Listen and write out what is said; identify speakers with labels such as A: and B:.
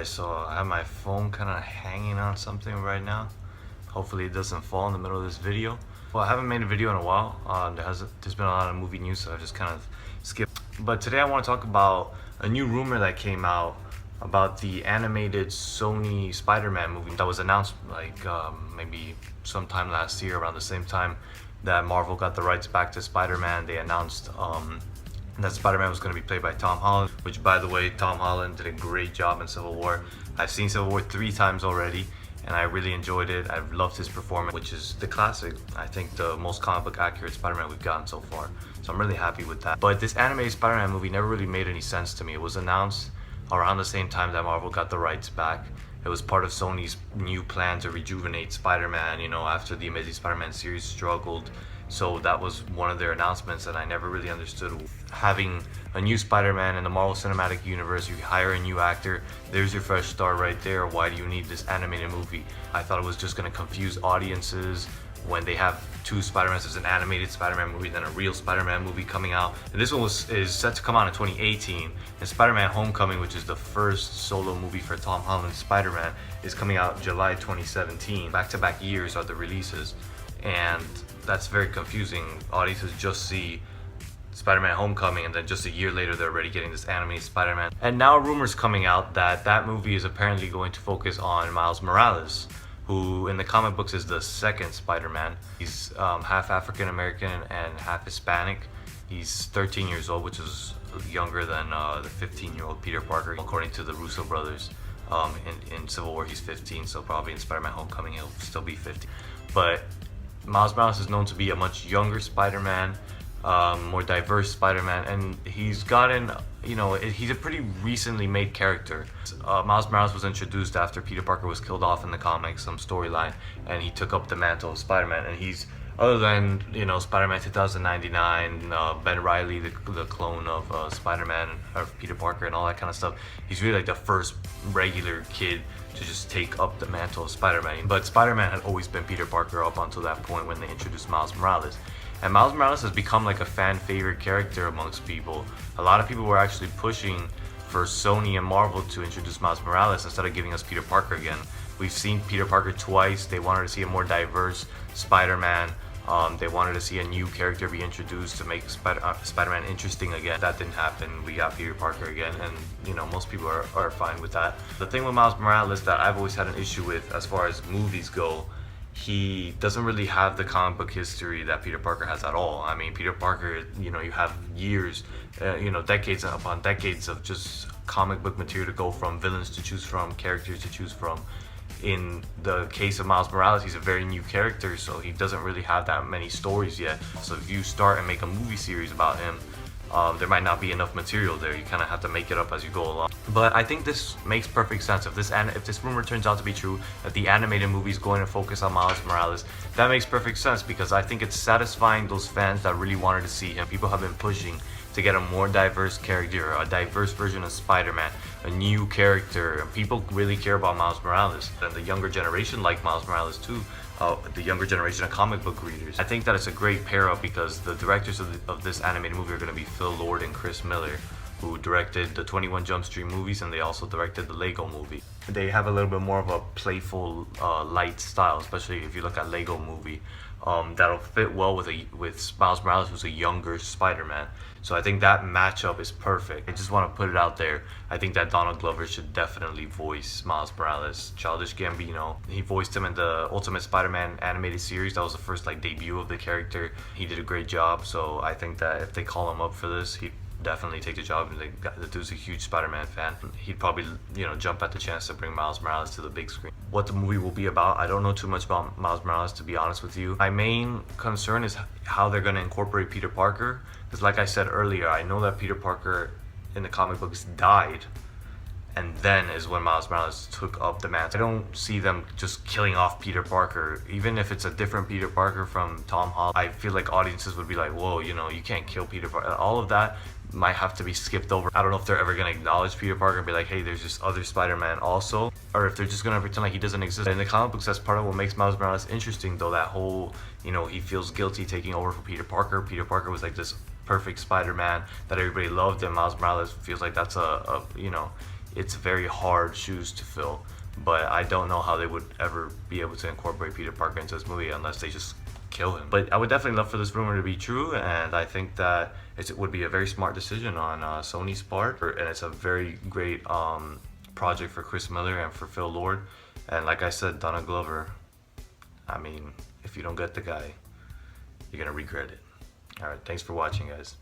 A: Alright, so I have my phone kind of hanging on something right now. Hopefully it doesn't fall in the middle of this video. Well, I haven't made a video in a while. There's been a lot of movie news, so I just kind of skipped. But today I want to talk about a new rumor that came out about the animated Sony Spider-Man movie that was announced maybe sometime last year around the same time that Marvel got the rights back to Spider-Man. They announced that Spider-Man was going to be played by Tom Holland, which, by the way, Tom Holland did a great job in Civil War. I've seen Civil War 3 times already, and I really enjoyed it. I've loved his performance, which is the classic, I think the most comic book accurate Spider-Man we've gotten so far. So I'm really happy with that. But this animated Spider-Man movie never really made any sense to me. It was announced around the same time that Marvel got the rights back. It was part of Sony's new plan to rejuvenate Spider-Man, after the Amazing Spider-Man series struggled. So that was one of their announcements, and I never really understood having a new Spider-Man in the Marvel Cinematic Universe. You hire a new actor, there's your fresh start right there. Why do you need this animated movie? I thought it was just going to confuse audiences when they have two Spider-Mans. There's an animated Spider-Man movie, then a real Spider-Man movie coming out. And this one is set to come out in 2018. And Spider-Man Homecoming, which is the first solo movie for Tom Holland's Spider-Man, is coming out July 2017. Back-to-back years are the releases. And that's very confusing. Audiences just see Spider-Man Homecoming, and then just a year later they're already getting this animated Spider-Man. And now rumors coming out that that movie is apparently going to focus on Miles Morales, who in the comic books is the second Spider-Man. He's half African American and half Hispanic. He's 13 years old, which is younger than the 15-year-old Peter Parker, according to the Russo brothers. In Civil War he's 15, so probably in Spider-Man Homecoming he'll still be 15. But Miles Morales is known to be a much younger Spider-Man, more diverse Spider-Man, and he's gotten, he's a pretty recently made character. Miles Morales was introduced after Peter Parker was killed off in the comics, some storyline, and he took up the mantle of Spider-Man. And he's, other than, Spider-Man 2099, Ben Reilly, the clone of Spider-Man, or Peter Parker and all that kind of stuff, he's really like the first regular kid to just take up the mantle of Spider-Man. But Spider-Man had always been Peter Parker up until that point when they introduced Miles Morales. And Miles Morales has become like a fan favorite character amongst people. A lot of people were actually pushing for Sony and Marvel to introduce Miles Morales instead of giving us Peter Parker again. We've seen Peter Parker twice. They wanted to see a more diverse Spider-Man. They wanted to see a new character be introduced to make Spider-Man interesting again. That didn't happen. We got Peter Parker again, and most people are fine with that. The thing with Miles Morales that I've always had an issue with as far as movies go, he doesn't really have the comic book history that Peter Parker has at all. I mean, Peter Parker, you have years, decades upon decades of just comic book material to go from, villains to choose from, characters to choose from. In the case of Miles Morales, he's a very new character, so he doesn't really have that many stories yet. So if you start and make a movie series about him, there might not be enough material there. You kind of have to make it up as you go along. But I think this makes perfect sense. If this rumor turns out to be true, that the animated movie is going to focus on Miles Morales, that makes perfect sense, because I think it's satisfying those fans that really wanted to see him. People have been pushing to get a more diverse character, a diverse version of Spider-Man, a new character. People really care about Miles Morales, and the younger generation like Miles Morales too. The younger generation of comic book readers. I think that it's a great pair up, because the directors of this animated movie are going to be Phil Lord and Chris Miller, who directed the 21 Jump Street movies, and they also directed the Lego movie. They have a little bit more of a playful, light style, especially if you look at Lego movie. That'll fit well with Miles Morales, who's a younger Spider-Man. So I think that matchup is perfect. I just want to put it out there. I think that Donald Glover should definitely voice Miles Morales. Childish Gambino, he voiced him in the Ultimate Spider-Man animated series. That was the first debut of the character. He did a great job. So I think that if they call him up for this, he'd definitely take the job. The dude's a huge Spider-Man fan. He'd probably jump at the chance to bring Miles Morales to the big screen. What the movie will be about, I don't know too much about Miles Morales, to be honest with you. My main concern is how they're going to incorporate Peter Parker, because like I said earlier, I know that Peter Parker in the comic books died, and then is when Miles Morales took up the mantle. I don't see them just killing off Peter Parker. Even if it's a different Peter Parker from Tom Holland, I feel like audiences would be like, whoa, you can't kill Peter Parker. All of that might have to be skipped over. I don't know if they're ever going to acknowledge Peter Parker and be like, hey, there's this other Spider-Man also, or if they're just going to pretend like he doesn't exist. In the comic books, that's part of what makes Miles Morales interesting, though, that whole, he feels guilty taking over for Peter Parker. Peter Parker was like this perfect Spider-Man that everybody loved, and Miles Morales feels like that's it's very hard shoes to fill. But I don't know how they would ever be able to incorporate Peter Parker into this movie unless they just kill him. But I would definitely love for this rumor to be true, and I think that it would be a very smart decision on Sony's part, and it's a very great project for Chris Miller and for Phil Lord. And like I said, Donald Glover, I mean, if you don't get the guy, you're gonna regret it. All right, thanks for watching, guys.